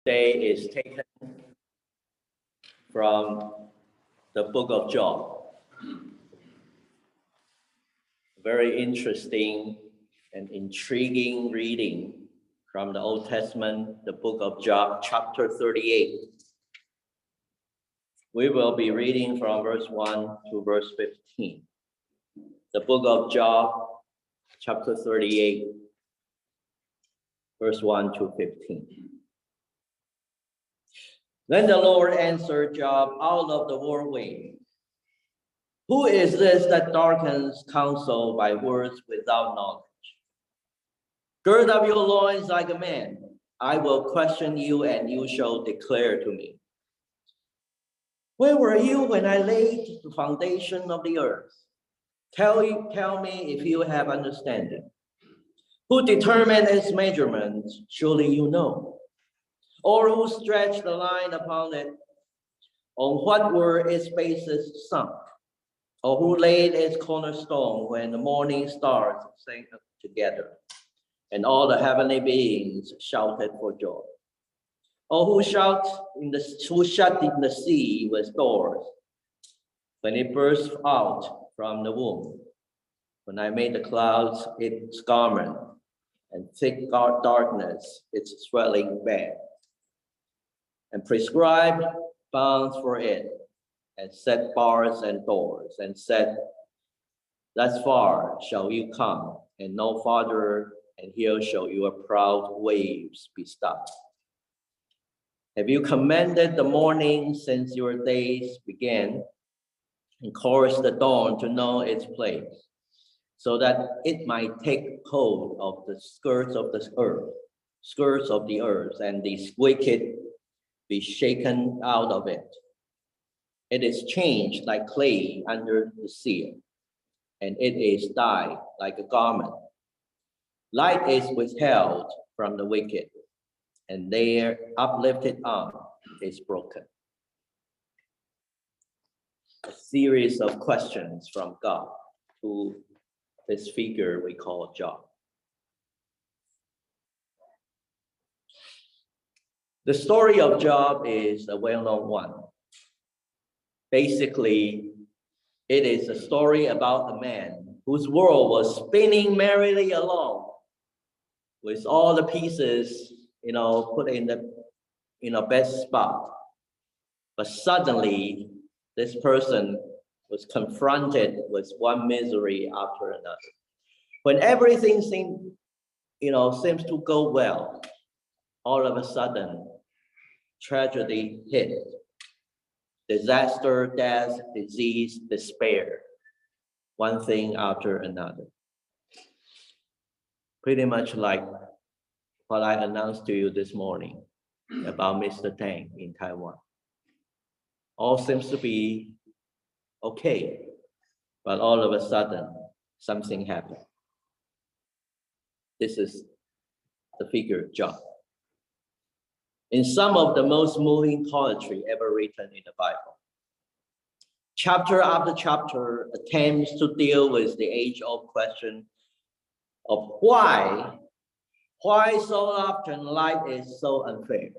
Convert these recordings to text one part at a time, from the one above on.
Today is taken from the book of Job. Very interesting and intriguing reading from the Old Testament, the book of Job, chapter 38. We will be reading from verse 1 to verse 15. The book of Job, chapter 38, verse 1 to 15. Then the Lord answered Job out of the whirlwind. Who is this that darkens counsel by words without knowledge? Gird up your loins like a man. I will question you, and you shall declare to me. Where were you when I laid the foundation of the earth? Tell me if you have understanding. Who determined its measurements? Surely you know. Or who stretched the line upon it? On what were its bases sunk? Or who laid its cornerstone when the morning stars sang together, and all the heavenly beings shouted for joy? Or who shut in the sea with doors, when it burst out from the womb? When I made the clouds its garment, and thick darkness its swelling bed, and prescribed bounds for it, and set bars and doors, and said, thus far shall you come, and no farther, and here shall your proud waves be stopped. Have you commanded the morning since your days began, and caused the dawn to know its place, so that it might take hold of the skirts of the earth, and the wicked be shaken out of it? It is changed like clay under the seal, and it is dyed like a garment. Light is withheld from the wicked, and their uplifted arm is broken. A series of questions from God to this figure we call Job. The story of Job is a well-known one. Basically, it is a story about a man whose world was spinning merrily along with all the pieces, put in the best spot. But suddenly, this person was confronted with one misery after another. When everything seems to go well, all of a sudden, tragedy hit. Disaster, death, disease, despair, one thing after another. Pretty much like what I announced to you this morning about Mr. Tang in Taiwan. All seems to be okay, but all of a sudden, something happened. This is the figure Job. In some of the most moving poetry ever written in the Bible, chapter after chapter attempts to deal with the age-old question of why so often life is so unfair.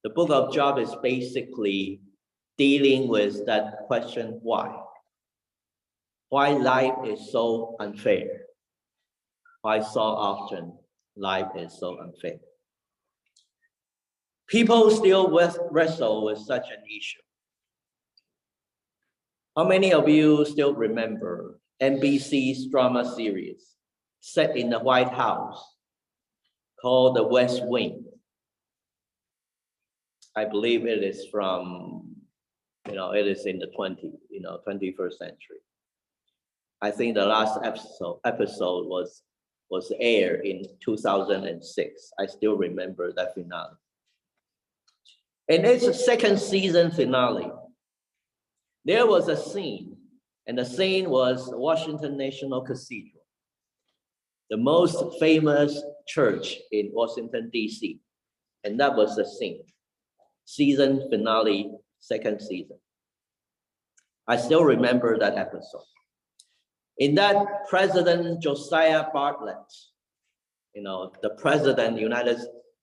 The book of Job is basically dealing with that question, why? Why life is so unfair? Why so often life is so unfair? People still wrestle with such an issue. How many of you still remember NBC's drama series set in the White House called The West Wing? I believe it is from, it is in the 21st century. I think the last episode was aired in 2006. I still remember that finale. In its second season finale, there was a scene, and the scene was Washington National Cathedral, the most famous church in Washington, D.C. And that was the scene. Season finale, second season. I still remember that episode. In that, President Josiah Bartlett, the President of the United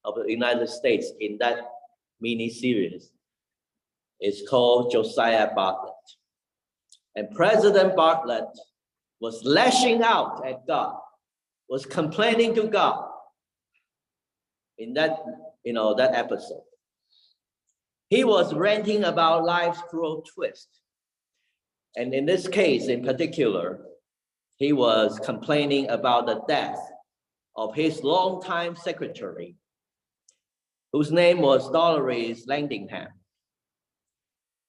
of the United States in that mini-series is called Josiah Bartlett. And President Bartlett was lashing out at God, was complaining to God in that, that episode. He was ranting about life's cruel twist. And in this case in particular, he was complaining about the death of his longtime secretary, whose name was Dolores Landingham,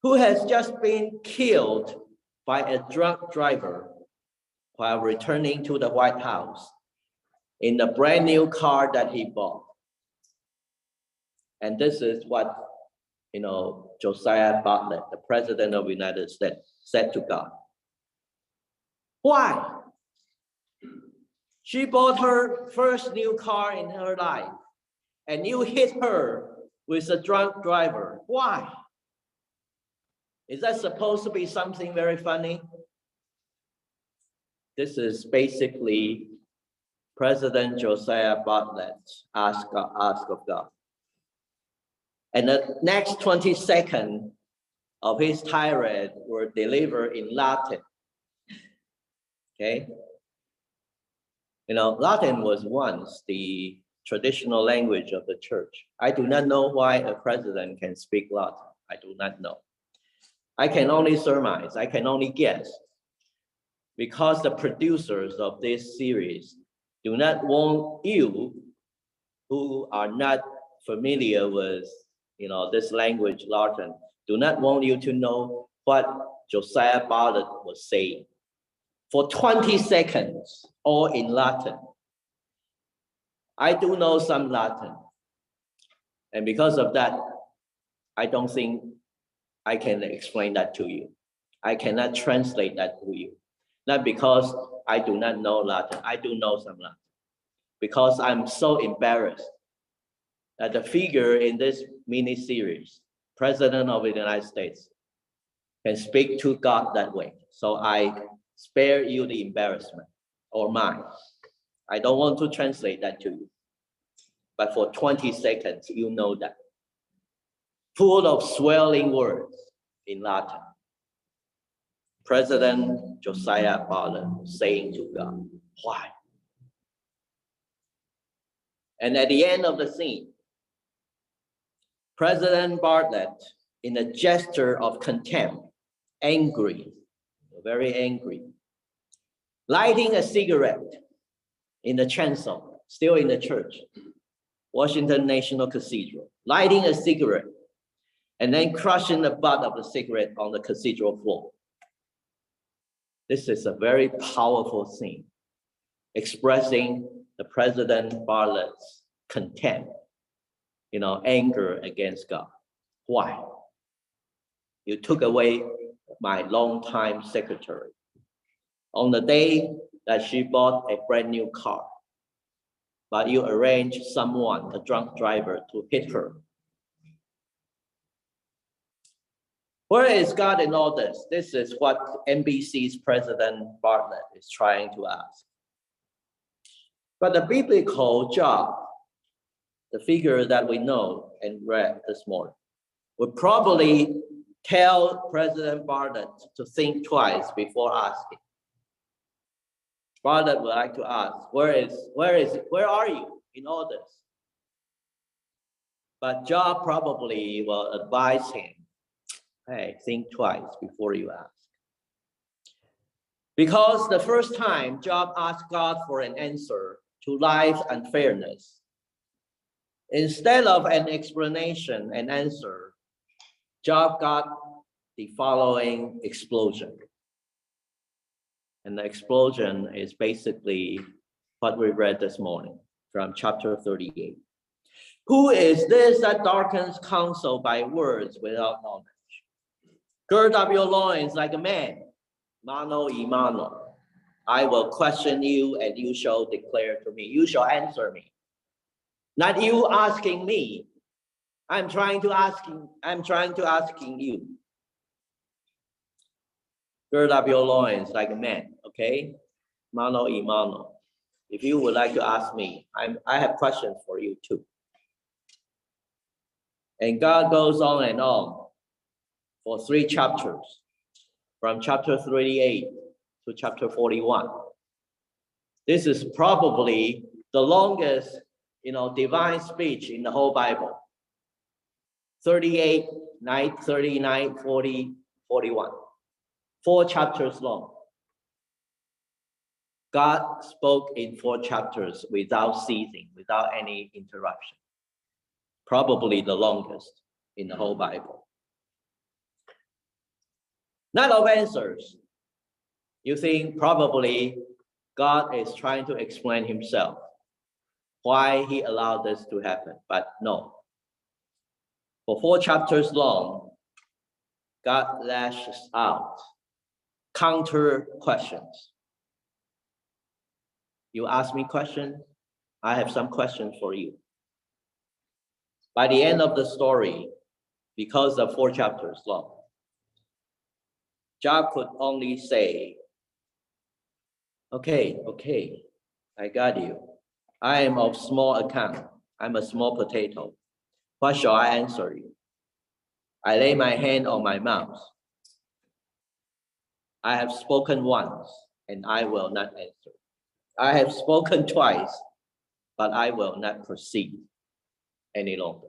who has just been killed by a drunk driver while returning to the White House in the brand new car that he bought. And this is what, Josiah Bartlett, the president of the United States, said to God. Why? She bought her first new car in her life, and you hit her with a drunk driver. Why? Is that supposed to be something very funny? This is basically President Josiah Bartlett ask of God. And the next 20 seconds of his tirade were delivered in Latin. Okay? Latin was once the traditional language of the church. I do not know why a president can speak Latin. I do not know. I can only surmise, I can only guess, because the producers of this series do not want you who are not familiar with this language, Latin, do not want you to know what Josiah Bartlett was saying. For 20 seconds, all in Latin. I do know some Latin. And because of that, I don't think I can explain that to you. I cannot translate that to you. Not because I do not know Latin. I do know some Latin. Because I'm so embarrassed that the figure in this mini-series, President of the United States, can speak to God that way. So I spare you the embarrassment, or mine. I don't want to translate that to you. But for 20 seconds, you know that. Full of swelling words in Latin. President Josiah Bartlett saying to God, why? And at the end of the scene, President Bartlett, in a gesture of contempt, angry, very angry, lighting a cigarette in the chancel, still in the church, Washington National Cathedral, lighting a cigarette, and then crushing the butt of the cigarette on the cathedral floor. This is a very powerful scene, expressing the President Bartlett's contempt, anger against God. Why? You took away my longtime secretary on the day that she bought a brand new car, but you arranged someone, a drunk driver, to hit her. Where is God in all this? This is what NBC's President Bartlett is trying to ask. But the biblical Job, the figure that we know and read this morning, would probably tell President Bartlett to think twice before asking. Bartlett would like to ask, where are you in all this? But Job probably will advise him, hey, think twice before you ask. Because the first time Job asked God for an answer to life's unfairness, instead of an explanation and answer, Job got the following explosion. And the explosion is basically what we read this morning from chapter 38. Who is this that darkens counsel by words without knowledge? Gird up your loins like a man, mano y mano. I will question you and you shall declare to me. You shall answer me. Not you asking me. I'm trying to asking you. Gird up your loins like a man, okay? Mano y mano. If you would like to ask me, I have questions for you too. And God goes on and on for 3 chapters, from chapter 38 to chapter 41. This is probably the longest, divine speech in the whole Bible. 38, 39, 40, 41. 4 chapters long. God spoke in 4 chapters without ceasing, without any interruption. Probably the longest in the whole Bible. None of answers. You think probably God is trying to explain himself, why he allowed this to happen, but no. For 4 chapters long, God lashes out counter questions. You ask me questions, I have some questions for you. By the end of the story, because of 4 chapters long, Job could only say, okay, I got you. I am of small account. I'm a small potato. What shall I answer you? I lay my hand on my mouth. I have spoken once, and I will not answer. I have spoken twice, but I will not proceed any longer.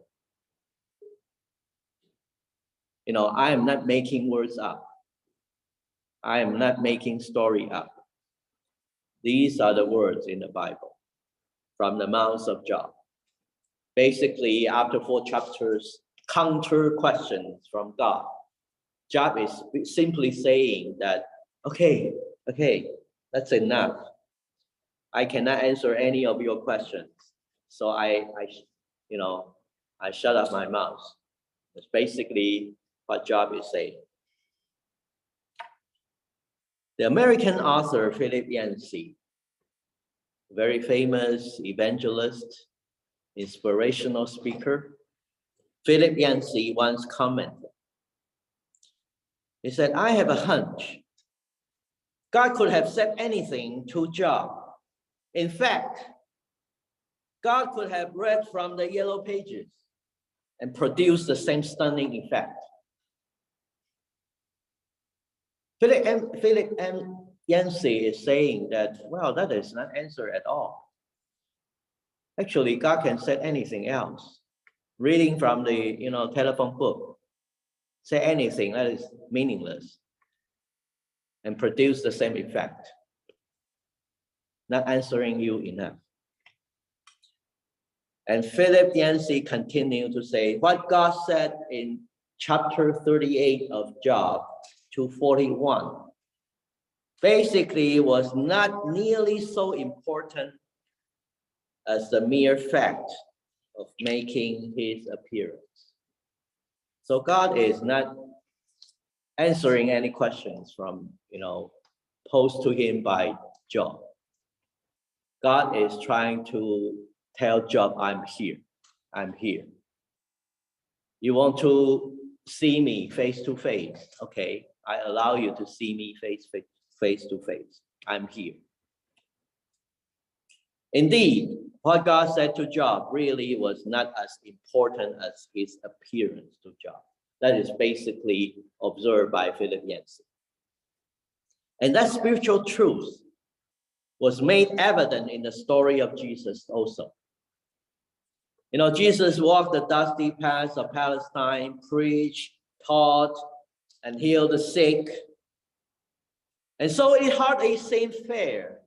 I am not making words up. I am not making story up. These are the words in the Bible from the mouth of Job. Basically, after 4 chapters, counter questions from God. Job is simply saying that, okay, that's enough. I cannot answer any of your questions. So I shut up my mouth. That's basically what Job is saying. The American author Philip Yancey, very famous evangelist, inspirational speaker, Philip Yancey once commented. He said, I have a hunch. God could have said anything to Job. In fact, God could have read from the yellow pages and produced the same stunning effect. Philip M. Yancey is saying that, well, that is not answer at all. Actually, God can say anything else. Reading from the telephone book, say anything that is meaningless and produce the same effect. Not answering you enough. And Philip Yancey continued to say, what God said in chapter 38 of Job to 41 basically was not nearly so important as the mere fact of making his appearance. So God is not answering any questions from, posed to him by Job. God is trying to tell Job, I'm here. You want to see me face to face? Okay, I allow you to see me face to face. I'm here. Indeed, what God said to Job really was not as important as his appearance to Job. That is basically observed by Philip Yancey. And that spiritual truth was made evident in the story of Jesus also. Jesus walked the dusty paths of Palestine, preached, taught, and healed the sick. And so it hardly seemed fair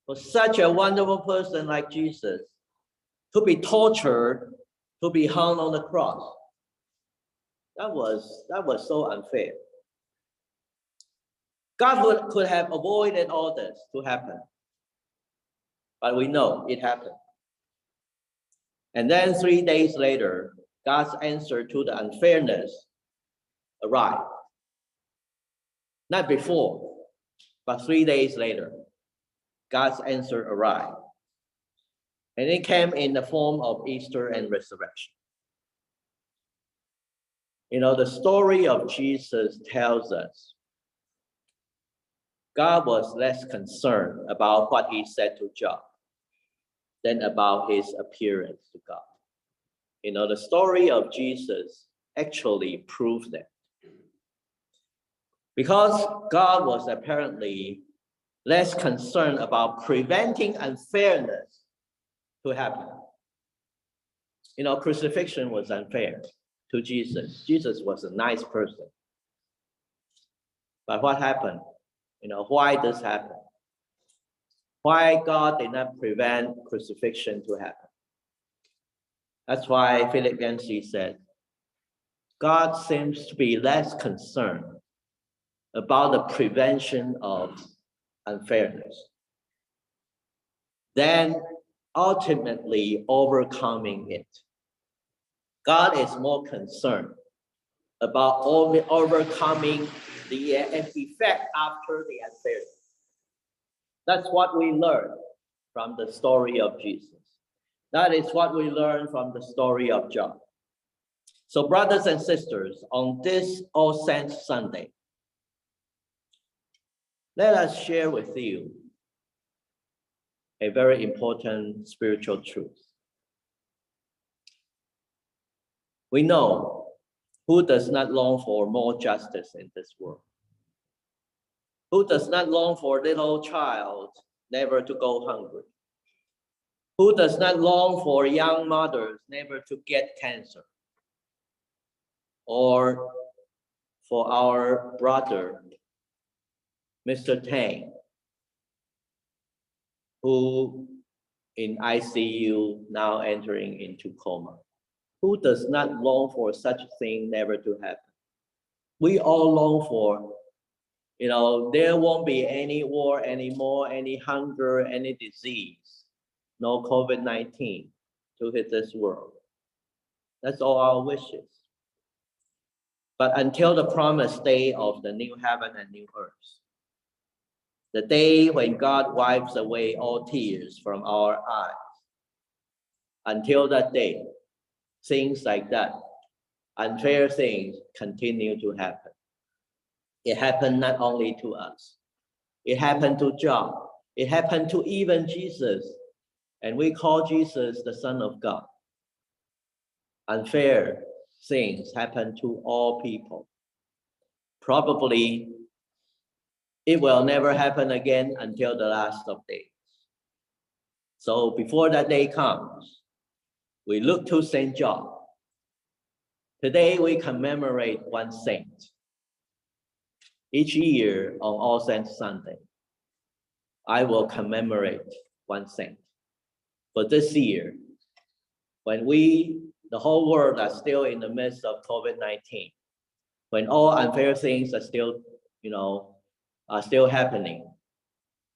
for such a wonderful person like Jesus to be tortured, to be hung on the cross. That was so unfair. God could have avoided all this to happen. But we know it happened. And then 3 days later, God's answer to the unfairness arrived. Not before, but 3 days later, God's answer arrived. And it came in the form of Easter and resurrection. The story of Jesus tells us God was less concerned about what he said to Job than about his appearance to God. The story of Jesus actually proves that. Because God was apparently less concerned about preventing unfairness to happen. Crucifixion was unfair to Jesus. Jesus was a nice person. But what happened? Why this happened? Why God did not prevent crucifixion to happen? That's why Philip Yancey said, God seems to be less concerned about the prevention of unfairness than ultimately overcoming it. God is more concerned about overcoming the effect after the unfairness. That's what we learn from the story of Jesus. That is what we learn from the story of Job. So brothers and sisters, on this All Saints Sunday, let us share with you a very important spiritual truth. We know who does not long for more justice in this world? Who does not long for a little child never to go hungry? Who does not long for young mothers never to get cancer? Or for our brother, Mr. Tang, who in ICU now entering into coma? Who does not long for such a thing never to happen? We all long for, there won't be any war anymore, any hunger, any disease, no COVID-19 to hit this world. That's all our wishes. But until the promised day of the new heaven and new earth, the day when God wipes away all tears from our eyes, until that day, things like that, unfair things continue to happen. It happened not only to us. It happened to Job. It happened to even Jesus. And we call Jesus the Son of God. Unfair things happen to all people. Probably it will never happen again until the last of days. So before that day comes, we look to St. John. Today we commemorate one saint. Each year on All Saints Sunday, I will commemorate one saint. But this year, when the whole world are still in the midst of COVID-19, when all unfair things are still, are still happening,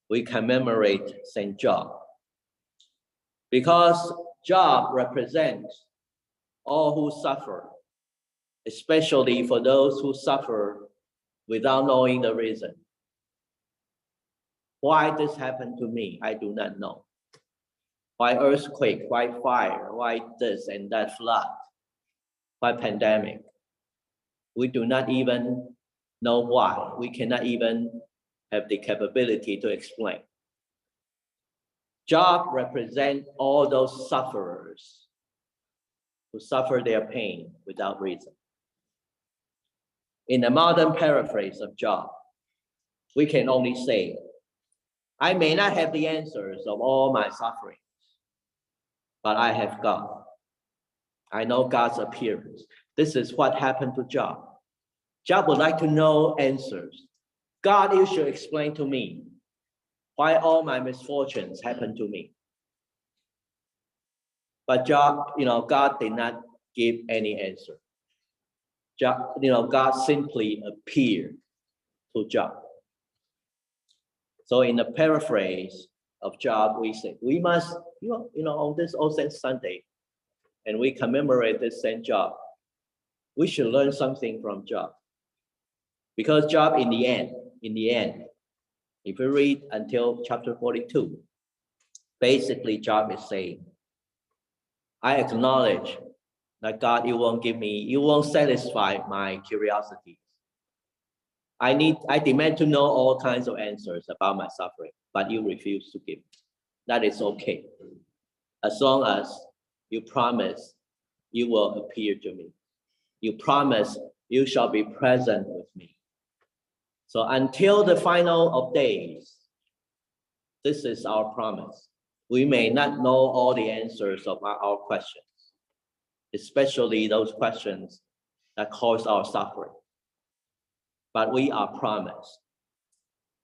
we commemorate St. Job. Because Job represents all who suffer, especially for those who suffer without knowing the reason. Why this happened to me, I do not know. Why earthquake, why fire, why this and that flood, why pandemic? We do not even know why. We cannot even have the capability to explain. Job represents all those sufferers who suffer their pain without reason. In a modern paraphrase of Job, we can only say, I may not have the answers of all my sufferings, but I have God. I know God's appearance. This is what happened to Job. Job would like to know answers. God, you should explain to me why all my misfortunes happen to me. But Job, God did not give any answer. Job, God simply appeared to Job. So in the paraphrase of Job, we say, we must, on this All Saints Sunday, and we commemorate this Saint Job, we should learn something from Job. Because Job, in the end, if we read until chapter 42, basically Job is saying, I acknowledge that God, you won't satisfy my curiosity. I demand to know all kinds of answers about my suffering, but you refuse to give. That is okay. As long as you promise you will appear to me. You promise you shall be present with me. So until the final of days, this is our promise. We may not know all the answers of our questions, especially those questions that cause our suffering. But we are promised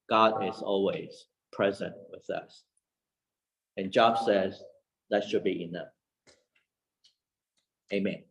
God is always present with us. And Job says that should be enough. Amen.